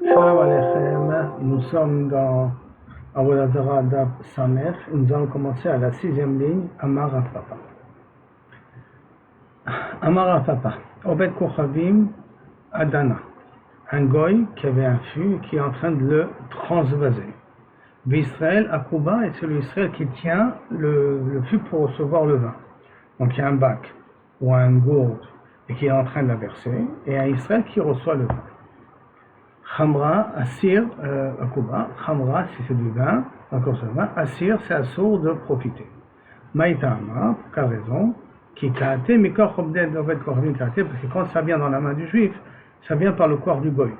Shalom Aleichem, nous sommes dans Avodah Zarah Daf Samech, nous allons commencer à la 6e ligne, Amar Rav Papa. Amar Rav Papa, Obed Kochavim Adana, un goy qui avait un fût et qui est en train de le transvaser. Israël Akouba, et c'est l'Israël qui tient le fût pour recevoir le vin. Donc il y a un bac ou un gourde et qui est en train de la verser, et un Israël qui reçoit le vin. Khamra, Assir, Akuba, Khamra, si c'est du vin, encore ce vin, Assir, c'est assourd de profiter. Maïtama, pour quelle raison? Qui kate, mikor chobded dovet korvin kate, parce que quand ça vient dans la main du juif, ça vient par le corps du goy.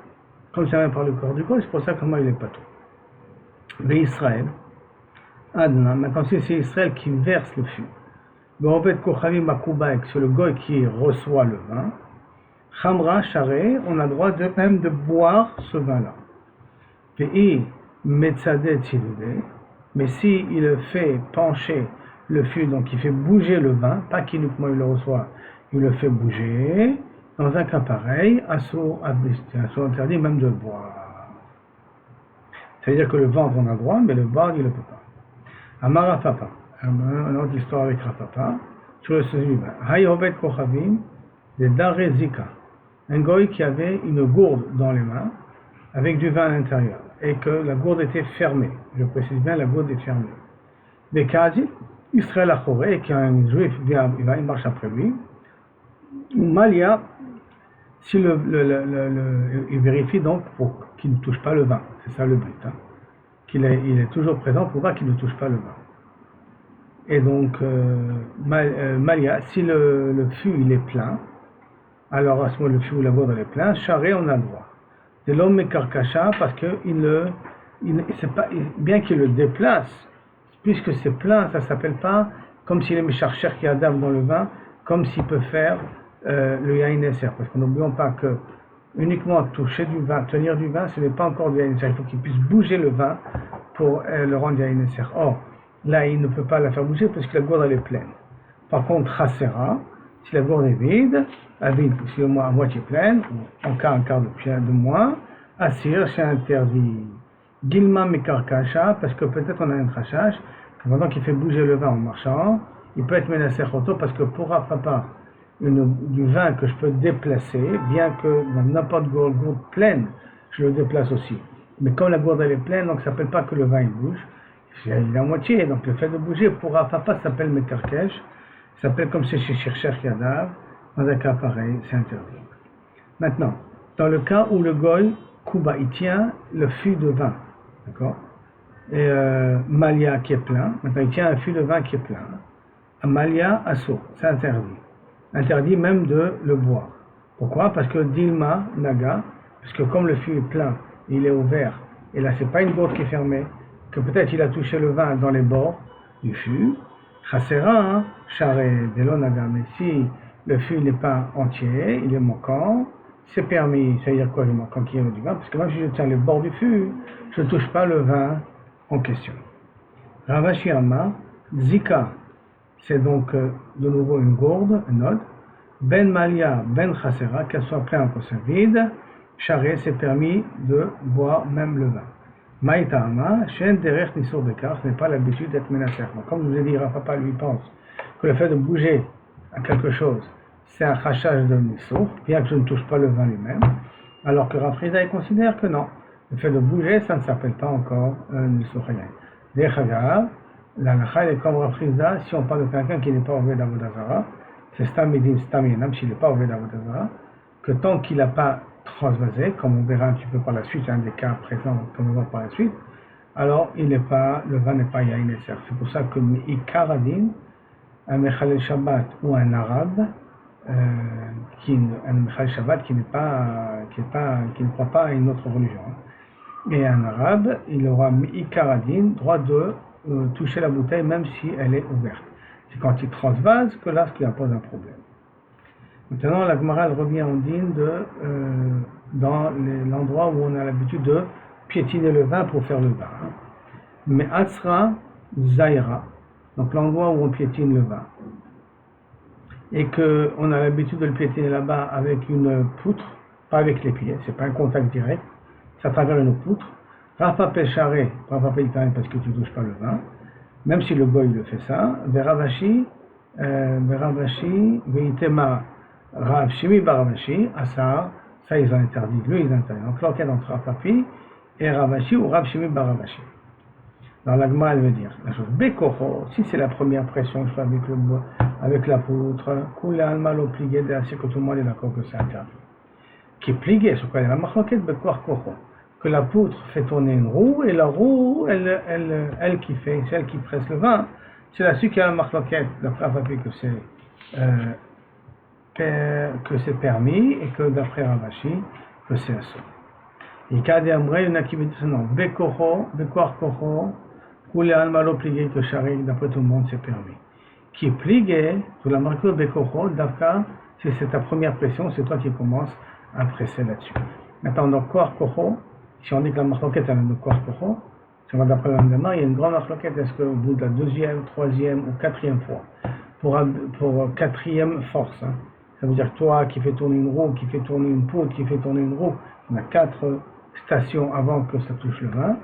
Comme ça vient par le corps du goy, c'est pour ça que moi il est pas tout. Mais Israël, Adna, maintenant si c'est Israël qui verse le fût, Be'obed kochavim akuba, c'est le goy qui reçoit le vin. Khamra, charé, on a le droit même de boire ce vin-là. Ve'i metzadeh tziludeh, mais si il fait pencher le fût, donc il fait bouger le vin, pas qu'uniquement il le reçoit, il le fait bouger, dans un cas pareil, assour interdit même de le boire. C'est-à-dire que le vendre on a le droit, mais le boire il ne le peut pas. Amar Rav Papa, une autre histoire avec Rav Papa, sur le sujet du vin. Hay obed kochavim de daré zika. Un goy qui avait une gourde dans les mains avec du vin à l'intérieur et que la gourde était fermée. Je précise bien, la gourde est fermée. Mais Kazi, Israël Achoré, et qu'un juif vient, il marche après lui. Malia, si il vérifie donc pour qu'il ne touche pas le vin. C'est ça le but. Hein. Il est toujours présent pour voir qu'il ne touche pas le vin. Et donc, Malia, si le fût il est plein, alors à ce moment le fût ou la gourde elle est plein, charré on a le droit. De l'homme mekarkacha parce que c'est pas, bien qu'il le déplace, puisque c'est plein, ça s'appelle pas comme s'il est mécharcher qui a d'âme dans le vin, comme s'il peut faire le yain esser. Parce que n'oublions pas que uniquement toucher du vin, tenir du vin, ce n'est pas encore du yain esser. Il faut qu'il puisse bouger le vin pour le rendre yain esser. Or, là il ne peut pas la faire bouger parce que la gourde elle est pleine. Par contre, chasera, si la gourde est vide, si au moins à moitié pleine, ou en cas un quart de moins, assir, c'est interdit. Gilma mekarkasha, parce que peut-être on a un crachage, que pendant qu'il fait bouger le vin en marchant, il peut être menacé roto, parce que pour Rav Papa, du vin que je peux déplacer, bien que dans n'importe gourde pleine, je le déplace aussi. Mais quand la gourde elle est pleine, donc ça ne s'appelle pas que le vin il bouge, il est à moitié, donc le fait de bouger pour Rav Papa ça s'appelle mekarkesh, ça s'appelle comme c'est chez Chercher Yadav, dans un cas pareil, c'est interdit. Maintenant, dans le cas où le goy, Kuba, il tient le fût de vin, d'accord? Et Malia qui est plein, maintenant il tient un fût de vin qui est plein. Malia Asso, c'est interdit. Interdit même de le boire. Pourquoi? Parce que Dilma Naga, parce que comme le fût est plein, il est ouvert, et là c'est pas une gourde qui est fermée, que peut-être il a touché le vin dans les bords du fût, Chasera, charé de l'onaga, mais si le fût n'est pas entier, il est manquant, c'est permis, ça veut dire quoi le manquant qui est du vin? Parce que même si je tiens le bord du fût, je ne touche pas le vin en question. Ravashi Amma, Zika, c'est donc de nouveau une gourde, un node. Ben Malia, Ben Chasera, qu'elle soit pleine ou qu'elle soit vide, charé, c'est permis de boire même le vin. Maïtama, Shen Derech Nisur Bekar, ce n'est pas l'habitude d'être menacé. Comme je vous ai dit, Rav Papa lui pense que le fait de bouger à quelque chose, c'est un rachage de Nisur, bien que je ne touche pas le vin lui-même, alors que Rav Frida considère que non. Le fait de bouger, ça ne s'appelle pas encore Nisur Hayan. Dechaga, la lacha est comme Rav Frida, si on parle de quelqu'un qui n'est pas ouvert d'Avodah Zarah, c'est Stam Medin Stam Yenam, s'il n'est pas ouvert d'Avodah Zarah, que tant qu'il n'a pas transvasé, comme on verra un petit peu par la suite, un des cas présents, comme on va par la suite, alors le vin n'est pas yain esser. C'est pour ça que Ikaradin, un Mechalel Shabbat ou un arabe, un Mechalel Shabbat qui ne croit pas à une autre religion, et un arabe, il aura Ikaradin, droit de toucher la bouteille même si elle est ouverte. C'est quand il transvase que là, ce qui pose un problème. Maintenant, la Gemara revient en dîne dans l'endroit où on a l'habitude de piétiner le vin pour faire le vin. Mais Atzra Zaira, donc l'endroit où on piétine le vin, et qu'on a l'habitude de le piétiner là-bas avec une poutre, pas avec les pieds, c'est pas un contact direct, c'est à travers une poutre. Rafa Pecharé, Rafa Peitain, parce que tu ne touches pas le vin, même si le goy le fait ça. Veravashi, Veitema, Rav Shimi Baravashi, Asa, ça ils ont interdit, lui ils interdit. Donc l'enquête entre Rafapi et Ravashi ou Rav Shimi Baravashi. Dans l'agma, elle veut dire la chose. Bekoho, si c'est la première pression que je fais avec la poutre, Kula Alma lo plié, c'est que tout le monde est d'accord que c'est interdit. Qui est plié, sur quoi il y a la marloquette, Bekoar Koho. Que la poutre fait tourner une roue, et la roue, elle qui fait, celle qui presse le vin, c'est là-dessus qu'il y a la marloquette, d'après Rafapi, que c'est permis, et que d'après Ravashi, que c'est assaut. Et Kade Amre, il y en a qui me disent non, Bekoho, Bekoar Koho, Koule Almalo plié, que Charik, d'après tout le monde, c'est permis. Qui est plié, tu l'as marqué Bekoho, Davka, si c'est ta première pression, c'est toi qui commences à presser là-dessus. Maintenant, dans Koar Koho, si on dit que la marloquette est le Koar Koho, si on va d'après le Ndama, il y a une grande marloquette, est-ce qu'au bout de la deuxième, troisième ou quatrième fois, pour quatrième force, hein, ça veut dire toi qui fais tourner une roue, qui fait tourner une poutre, qui fait tourner une roue, on a 4 stations avant que ça touche le vin.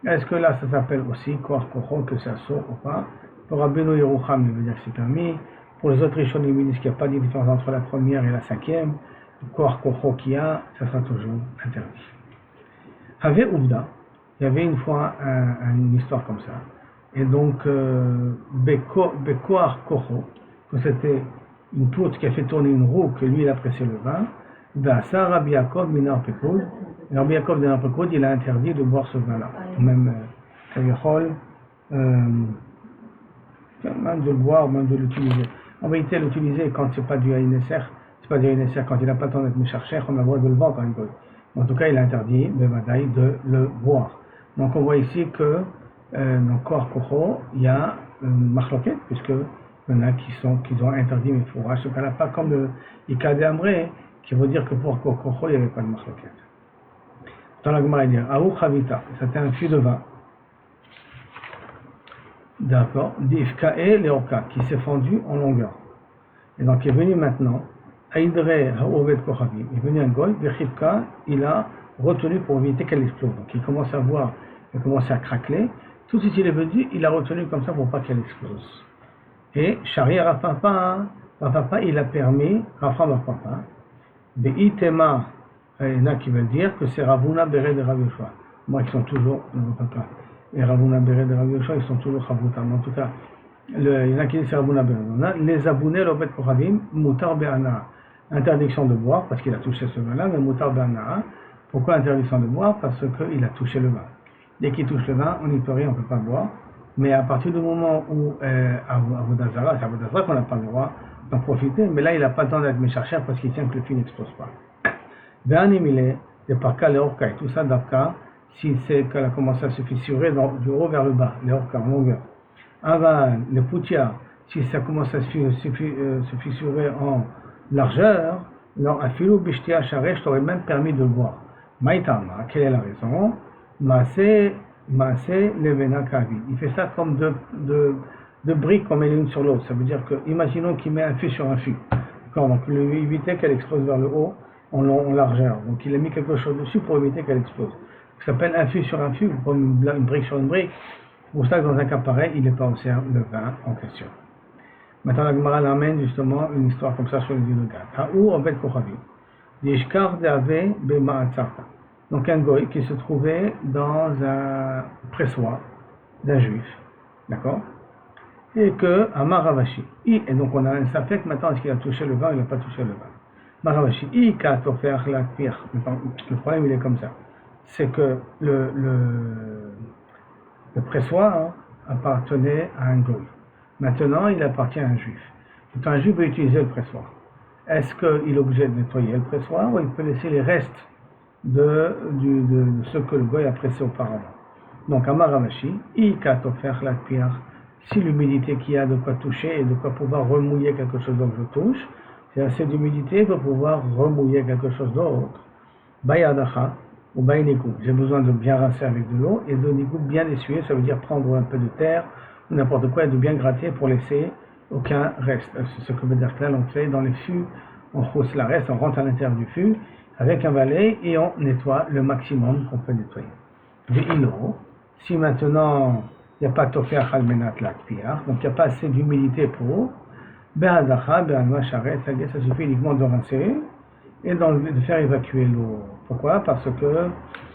Est-ce que là ça s'appelle aussi Koar Koho, que ça sort ou pas? Pour Rabbeinu Yerucham, il veut dire que c'est permis. Pour les autres Rishonim, ils disent qu'il n'y a pas de différence entre la première et la cinquième. Le Koar Koho qu'il y a, ça sera toujours interdit. Haveh Ouvda, il y avait une fois une histoire comme ça. Et donc, Bekoar Koho, que c'était une poutre qui a fait tourner une roue, que lui il a pressé le vin. Vasa Rabbi Yaakov Minar Pekoud. Rabbi Yaakov Minar Pekoud, il a interdit de boire ce vin-là. Même Kavihol, même de le boire, même de l'utiliser. En vérité, l'utiliser quand c'est pas du Haïnesser, c'est pas du Haïnesser, quand il n'a pas le temps d'être mécharcher, on a le droit de le vendre à un goy. En tout cas, il a interdit, Bevadaï, de le boire. Donc on voit ici que dans Koar Koho, il y a une marloquette, puisque il y en a qui ont interdit mes fourrages. Ce cas-là, pas comme le Ikade Amre, qui veut dire que pour Koar Koho, il n'y avait pas de marloquette. Dans la Gemara, il dit Aou Chavita, c'était un fût de vin. D'accord, d'Ifkae Leorka, qui s'est fendu en longueur. Et donc il est venu maintenant, Aïdre Haovet Kochavim, il est venu un goy, Bechivka, il a retenu pour éviter qu'elle explose. Donc il commence à voir, il commence à craquer. Tout de suite il est venu, il a retenu comme ça pour pas qu'elle explose. Et Shari Rafapa, il a permis, Rafa Rafapa, Beitema, il y en a qui veulent dire que c'est Ravuna Beret de Rav Yoshua. Moi qui sont toujours, papa, et Ravuna Beret de Rav Yoshua, ils sont toujours Chavuta. En tout cas, il y en a qui disent c'est Ravuna Beret. Les abonnés, l'obet Kochavim, Moutar Be'ana. Interdiction de boire, parce qu'il a touché ce vin-là, mais Moutar Be'ana. Pourquoi interdiction de boire? Parce qu'il a touché le vin. Dès qu'il touche le vin, on n'y peut rien, on ne peut pas boire. Mais à partir du moment où, Avodazara, c'est Avodazara qu'on n'a pas le droit d'en profiter, mais là, il n'a pas le temps d'être mécharcher parce qu'il tient que le fil n'explose pas. Ve'animile, les parkas, les orkas, et tout ça, d'Afka, si c'est qu'elle a commencé à se fissurer du haut vers le bas, les orkas en longueur. Avan, les poutia, si ça commence à se fissurer en largeur, alors afilou bishtia sharesh, t'aurais même permis de le boire. Maïtama, quelle est la raison? Maase levena kavi. Il fait ça comme de briques qu'on met l'une sur l'autre. Ça veut dire que, imaginons qu'il met un fût sur un fût. D'accord, donc il veut éviter qu'elle explose vers le haut en largeur. Donc il a mis quelque chose dessus pour éviter qu'elle explose. Ça s'appelle un fût sur un fût, comme une brique sur une brique. C'est pour ça que dans un cas pareil, il n'est pas au cerf le vin en question. Maintenant, la Gemara l'amène justement une histoire comme ça sur les îles de Gad. Haou Obed Kochavim. Yishkar Deave Bema'atzarta. Donc un goy qui se trouvait dans un pressoir d'un juif. D'accord? Et que, à Maravashi. Et donc on a un safek maintenant, est-ce qu'il a touché le vin ou il n'a pas touché le vin? Maravashi. Le problème il est comme ça. C'est que le pressoir appartenait à un goy. Maintenant, il appartient à un juif. Quand un juif veut utiliser le pressoir, est-ce qu'il est obligé de nettoyer le pressoir ou il peut laisser les restes de ce que le goy a pressé auparavant? Donc, à Maravashi, si l'humidité qu'il y a de quoi toucher et de quoi pouvoir remouiller quelque chose d'autre je touche, c'est assez d'humidité pour pouvoir remouiller quelque chose d'autre. Bayadacha ou baynikou, j'ai besoin de bien rincer avec de l'eau et de nikou bien essuyer, ça veut dire prendre un peu de terre ou n'importe quoi et de bien gratter pour laisser aucun reste. C'est ce que veut dire que là on fait dans les fûts, on hausse la reste, on rentre à l'intérieur du fût, avec un balai et on nettoie le maximum qu'on peut nettoyer. Ve'ilo, si maintenant il n'y a pas tofeach al menat l'akpiach, donc il n'y a pas assez d'humidité pour, be'adacha, be'alma sharet, ça suffit uniquement de rincer et de faire évacuer l'eau. Pourquoi? Parce que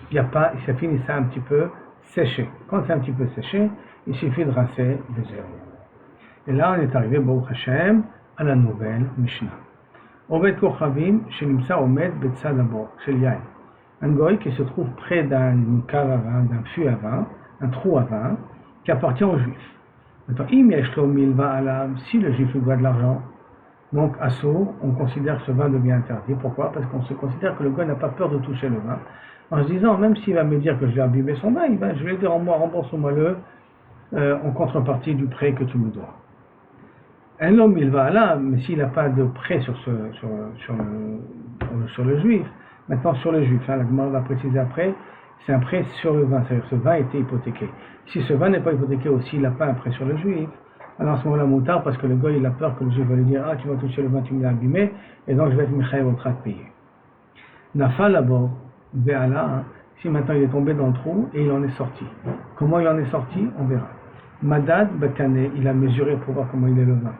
il n'y a pas, ça finit ça un petit peu séché. Quand c'est un petit peu séché, il suffit de rincer de zéro. Et là, on est arrivé, Baruch Hashem, à la nouvelle Mishnah. Obed Kochavim, Shenimsa Omed Betzad Abor, Shel Yain. Un goy qui se trouve près d'une cave à vin, d'un fût à vin, un trou à vin, qui appartient aux juifs. Maintenant, Im Yeshlo Milva Alam, si le juif lui doit de l'argent, donc à Sceaux, on considère que ce vin devient interdit. Pourquoi? Parce qu'on se considère que le goy n'a pas peur de toucher le vin. En se disant, même s'il va me dire que je vais abîmer son vin, je vais lui dire, rembourse-moi-le en contrepartie du prêt que tu me dois. Un homme, il va là, mais s'il n'a pas de prêt sur le juif, maintenant sur le juif, la Gemara va préciser après, c'est un prêt sur le vin, c'est-à-dire que ce vin a été hypothéqué. Si ce vin n'est pas hypothéqué aussi, il n'a pas un prêt sur le juif, alors à ce moment-là, moutard, parce que le gars, il a peur que le juif va lui dire, ah, tu vas toucher le vin, tu me l'as abîmé, et donc je vais être Michael au train de payer. Nafal d'abord, Ve'ala, si maintenant il est tombé dans le trou et il en est sorti. Comment il en est sorti? On verra. Madad Bakane, il a mesuré pour voir comment il est le vin.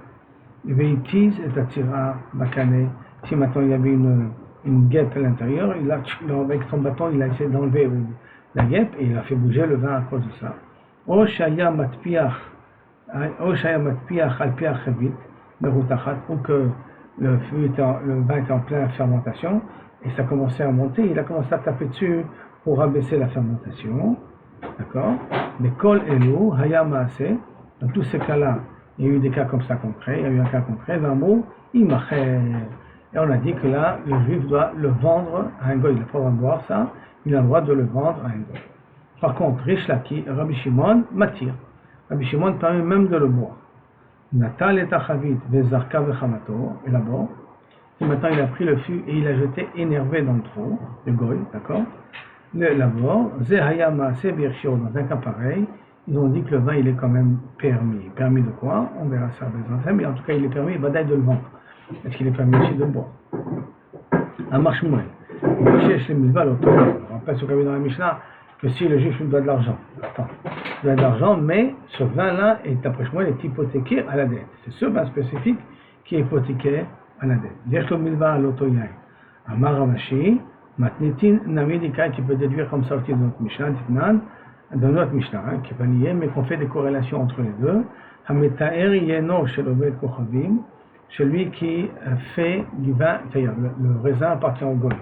Veitiz et Atira Bakane, si maintenant il y avait une guêpe à l'intérieur, avec son bâton, il a essayé d'enlever la guêpe et il a fait bouger le vin à cause de ça. O Shaya Matpiach Alpiach Chavit, Merutachat, ou que le vin était en pleine fermentation et ça commençait à monter, il a commencé à taper dessus pour abaisser la fermentation. D'accord? Mais Kol Elo, Haya Maase, dans tous ces cas-là, il y a eu des cas comme ça concrets, il y a eu un cas concret, d'un mot, Imacher. Et on a dit que là, le juif doit le vendre à un goy, il n'a pas le droit de boire ça, il a le droit de le vendre à un goy. Par contre, Rish Laki, Rabbi Shimon, Matir. Rabbi Shimon permet même de le boire. Natal et Achavit, Vezarka Vechamato, et là-bas, et maintenant il a pris le fût et il a jeté énervé dans le trou, le goy, d'accord? D'abord, Zehaya Maase Birshio, dans un cas pareil, ils ont dit que le vin il est quand même permis. Permis de quoi? On verra ça avec mais en tout cas il est permis badaï de le vendre. Est-ce qu'il est permis aussi de le boire? Un marche moins. On rappelle ce qu'on a vu dans la Mishnah que si le juif lui doit de l'argent, il doit de l'argent, mais ce vin-là est d'après moi est hypothéqué à la dette. C'est ce vin spécifique qui est hypothéqué à la dette. Yeshlo milva l'autoyaï. Amar Ravashi. Matnitin Namidika qui peut déduire comme sortie de notre Mishnah, de notre Mishnah, qui n'est pas lié, mais qu'on fait des corrélations entre les deux. Hametaer Yeno chez l'Obed Kochavim, celui qui fait du vin, c'est-à-dire le raisin appartient au goy.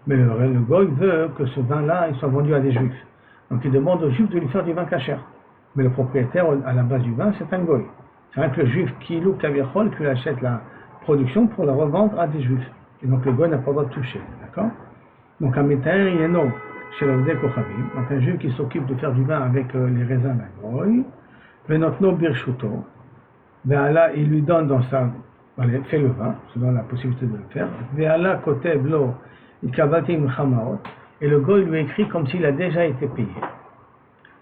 Mais le goy veut que ce vin-là il soit vendu à des juifs. Donc il demande aux juifs de lui faire du vin kasher. Mais le propriétaire à la base du vin, c'est un goy. C'est vrai que le juif qui loue Kavirchol, qui achète la production pour la revendre à des juifs. Et donc le goy n'a pas le droit de toucher. D'accord? Donc un métaer yeno chez l'Obed Kochavim, donc un juif qui s'occupe de faire du vin avec les raisins d'un goy, venotno birshuto, ve'ala il lui donne dans sa, fait le vin, se donne la possibilité de le faire, ve'ala kotev lo il kavatim chamaot, et le goy lui écrit comme s'il a déjà été payé.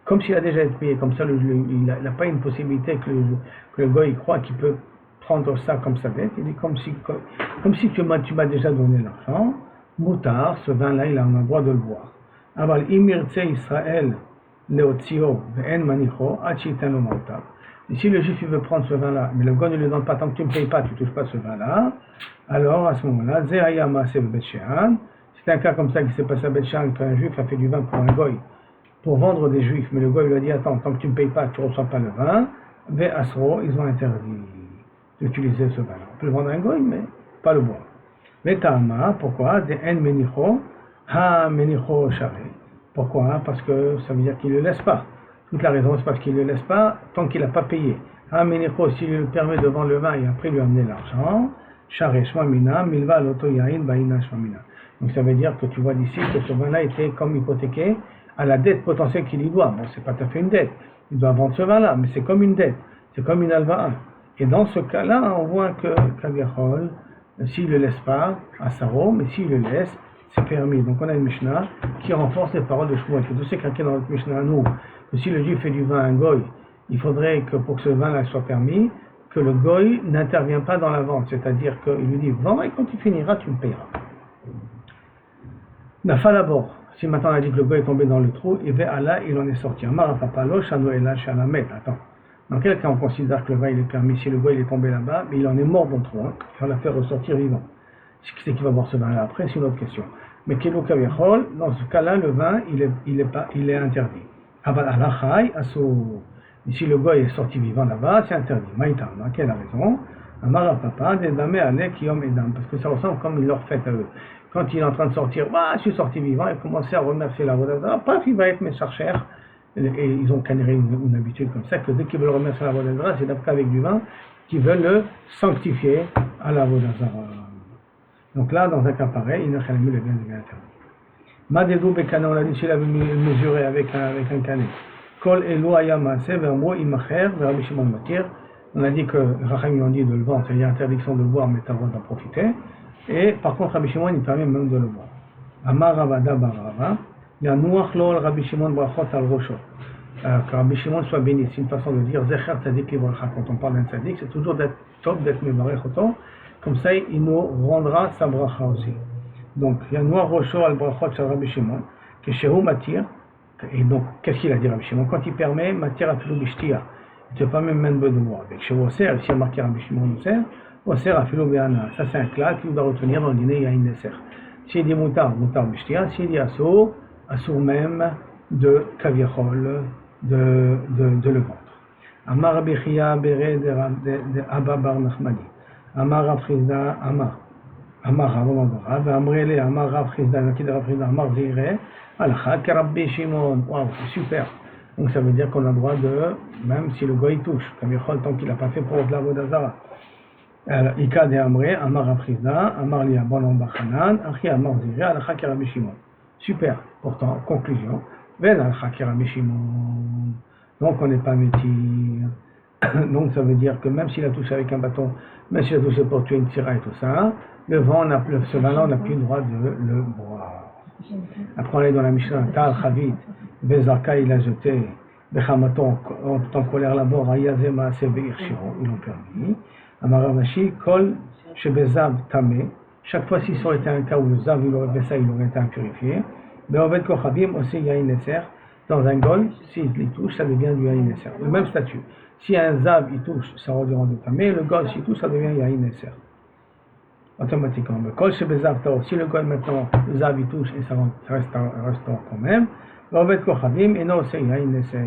Comme s'il a déjà été payé, comme ça il n'a pas une possibilité que le goy croit qu'il peut prendre ça comme sa dette, il dit comme si tu m'as déjà donné l'argent. Moutar, ce vin-là, il a le droit de le boire. Aval imirtse Israël leotzio ve'en manicho achitano moutar. Et si le juif veut prendre ce vin-là, mais le goy ne lui donne pas tant que tu ne payes pas, tu ne touches pas ce vin-là, alors à ce moment-là, zehaya maase be'betchean. C'est un cas comme ça qui s'est passé à Betchean, qu'un juif a fait du vin pour un goy, pour vendre des juifs, mais le goy lui a dit attends, tant que tu ne payes pas, tu ne reçois pas le vin. Ve'asro, ils ont interdit d'utiliser ce vin-là. On peut le vendre à un goy, mais pas le boire. Vetama, pourquoi? De en menicho, ha menicho share. Pourquoi? Parce que ça veut dire qu'il ne le laisse pas. Toute la raison, c'est parce qu'il ne le laisse pas tant qu'il n'a pas payé. Ha menicho, s'il lui permet de vendre le vin et après lui amener l'argent, share shmamina, milva loto yain baina shmamina. Donc ça veut dire que tu vois d'ici que ce vin-là était comme hypothéqué à la dette potentielle qu'il lui doit. Bon, c'est pas tout à fait une dette. Il doit vendre ce vin-là, mais c'est comme une dette. C'est comme une alva. Et dans ce cas-là, on voit que Kaviachol, s'il ne le laisse pas, à Saro, mais s'il le laisse, c'est permis. Donc on a une Mishnah qui renforce les paroles de Shmuel. Que tout c'est craqué dans notre Mishnah, nous, que si le juif fait du vin à un goy, il faudrait que pour que ce vin-là soit permis, que le goy n'intervient pas dans la vente. C'est-à-dire qu'il lui dit, vends et quand tu finiras, tu me payeras. Nafa d'abord. Si maintenant on a dit que le goy est tombé dans le trou, et vers Allah, il en est sorti. Amar Papalo, Shano Ela, Shalamet. Attends. Dans quel cas on considère que le goy il est permis? Si le goy il est tombé là-bas, mais il en est mort dans le trou, hein, on l'a fait ressortir vivant. Ce qui c'est qu'il va boire ce vin-là après, c'est une autre question. Mais Kelo Kavichol, dans ce cas-là, le vin, il est interdit. Aval Alachai, Asso. Si le goy est sorti vivant là-bas, c'est interdit. Maïtama, quelle raison? Amara Papa, Dedame Alek Yom Edam. Parce que ça ressemble comme ils leur fait à eux. Quand il est en train de sortir, bah, je suis sorti vivant, il commençait à remercier la Vodazara, paf, il va être Mesharcher. Et ils ont canéré une habitude comme ça, que dès qu'ils veulent remercier la Vodazara, c'est d'abord avec du vin qu'ils veulent le sanctifier à la Vodazara. Donc là, dans un cas pareil, il n'a rien mis le bien devient interdit. Madedou Bekana, on l'a dit, s'il avait mesuré avec un canet. Kol Elo Ayamase, Vermo Imacher, Rabbi Shimon Matir. On a dit que Racham ont dit de le vendre, il y a interdiction de le boire, mais tu as le droit d'en profiter. Et par contre, Rabbi Shimon, il permet même de le boire. Amar Ravada Barava, il y a Nouach Lol Rabbi Shimon Brachot al Rocho. Que Rabbi Shimon soit béni, c'est une façon de dire Zecher Tzadik Livracha. Quand on parle d'un Tzadik, c'est toujours d'être top, d'être Mevarech Oto. Comme ça, il nous rendra sa bracha aussi. Donc, il y a Nouach Rocho al Brachot al Rabbi Shimon, que Shehu Matir. Et donc, qu'est-ce qu'il a dit Rabbi Shimon? Quand il permet, Matir Afilu Bishtia. Il ne peut pas même de boire. Avec Shehu Oser, s'il y a marqué Rabbi Shimon Oser, Oser Afilu Be'ana. Ça, c'est un clat qu'il doit retenir dans le dîner, il y a une dessert. S'il dit Moutar Bishtia, s'il dit Assour même de Kaviachol, de le ventre. Amar Rabbi Chia Bere de Abba Bar Nachmani. Amar Rav Chizda, Amar Rav Amrele, Amar Rav Chizda, Amar Zire, Alcha Karabbi Shimon. Waouh, c'est super. Donc ça veut dire qu'on a le droit de, même si le goy touche, Kaviachol, tant qu'il n'a pas fait pour de la Vodazara. Ika de Amre, Amar Rav Chizda, Amar Lia Bonon Bachanan, Achi Amar Zire, Alcha Karabbi Shimon. Super. Pourtant, conclusion, Ven Alcha Karabbi Shimon. Donc on n'est pas métis. Donc ça veut dire que même s'il a touché avec un bâton, même s'il a touché pour tuer une tira et tout ça, ce vin-là, on n'a plus le droit de le boire. Après on est dans la Mishnah, Tal Chavit, Bezarka il a jeté, Bechamaton, en colère la mort, Ayazema Sebeir Shiro, ils l'ont permis. Amaravashi, Kol, Shebezav Tame, chaque fois s'il aurait été un cas où le Zav il aurait fait ça, il aurait été impurifié. Beovet Kochavim aussi, il y a une Nesser. Dans un gol, s'il les touche, ça devient du Yahin Nesser. Le même statut. Si un Zav il touche, ça revient de Tamé. Le gol, s'il touche, ça devient Yahin Nesser. Automatiquement. Le Kol Shebezav Tao, si le gol maintenant, le Zav il touche et ça reste quand même. Beovet Kochavim, et non, c'est Yahin Nesser.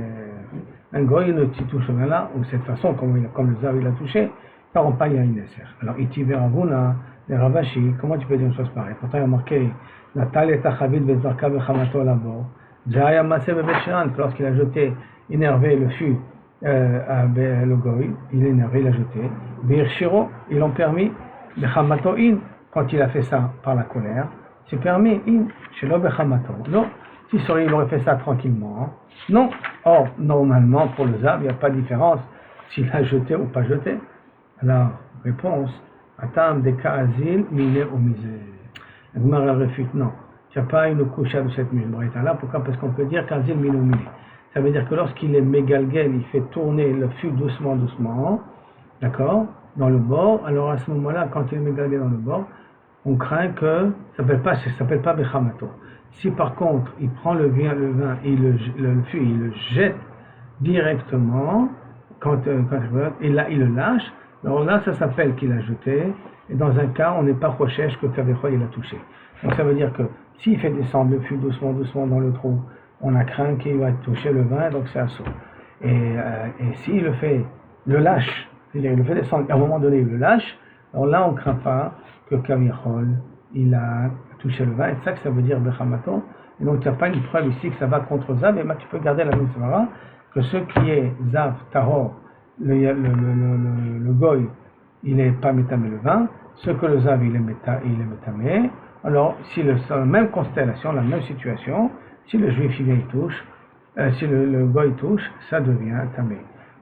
Un gol, il ne touche rien là, ou de cette façon, comme le Zav il a touché, ça ne rend pas Yahin Nesser. Alors, Iti Veravuna, les Ravashi, comment tu peux dire une chose pareille? Pourtant, il y a marqué Natal et Tachavit Bezarka Bechamato là-bas. Zahaya Masé Bebeshiran, lorsqu'il a jeté, énervé le fût le goy, il est énervé, il a jeté. Birshiro, ils l'ont permis. Bechamato in, quand il a fait ça par la colère, c'est permis. In, Shelo Bechamato. Non, il aurait fait ça tranquillement. Hein. Non. Or, normalement, pour le Zav, il n'y a pas de différence s'il a jeté ou pas jeté. Alors, réponse. Atam de Kaazil, Mine ou Misé. La Gemara réfute, non. Il n'y a pas une couche de cette Misbraïta-là. Pourquoi? Parce qu'on peut dire Kaazil, Mine ou Misé. Ça veut dire que lorsqu'il est mégalgel, il fait tourner le fût doucement, d'accord, dans le bord. Alors à ce moment-là, quand il est mégalgel dans le bord, on craint que ça s'appelle pas Bechamato. Si par contre, il prend le vin et le fût, il le jette directement, et là, il le lâche, alors là, ça s'appelle qu'il a jeté, et dans un cas, on n'est pas recherche que Kavecho il a touché. Donc ça veut dire que s'il fait descendre le fût doucement dans le trou, on a craint qu'il va toucher le vin, donc c'est assaut. Et s'il le lâche, c'est-à-dire il le fait descendre, à un moment donné il le lâche, alors là on ne craint pas que Kavichol, il a touché le vin, et c'est ça que ça veut dire Bechamaton. Et donc il n'y a pas une preuve ici que ça va contre Zav, et tu peux garder la même Svara, que ce qui est Zav, Tahor, le goy, il n'est pas métamé le vin, ce que le Zav il est métamé. Alors si la même constellation, la même situation, si le juif il touche, si le goy touche, ça devient tamé.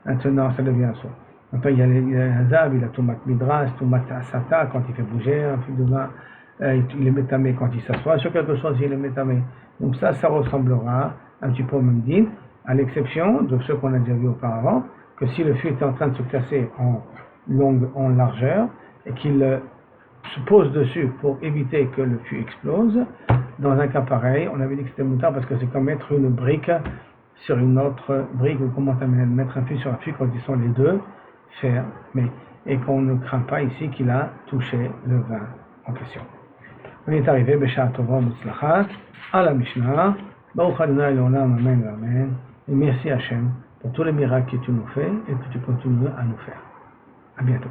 Maintenant, ça devient ça. Maintenant, il y a un Zav, il a Tomat Midras, Tomat Asata, quand il fait bouger, un fût de vin, il est métamé quand il s'assoit, sur quelque chose, il est métamé. Donc ça ressemblera un petit peu au même din, à l'exception de ce qu'on a déjà vu auparavant, que si le fût est en train de se casser en largeur, et qu'il se pose dessus pour éviter que le fût explose, Dans un cas pareil, on avait dit que c'était moutard parce que c'est comme mettre une brique sur une autre brique, ou comment mettre un fil sur un fil quand ils sont les deux faire, et qu'on ne craint pas ici qu'il a touché le vin en question. On est arrivé, Besha Tova Mutzlachat, à la Mishnah, Baruch Adonai Leolam, Amen, Amen, et merci Hachem pour tous les miracles que tu nous fais et que tu continues à nous faire. À bientôt.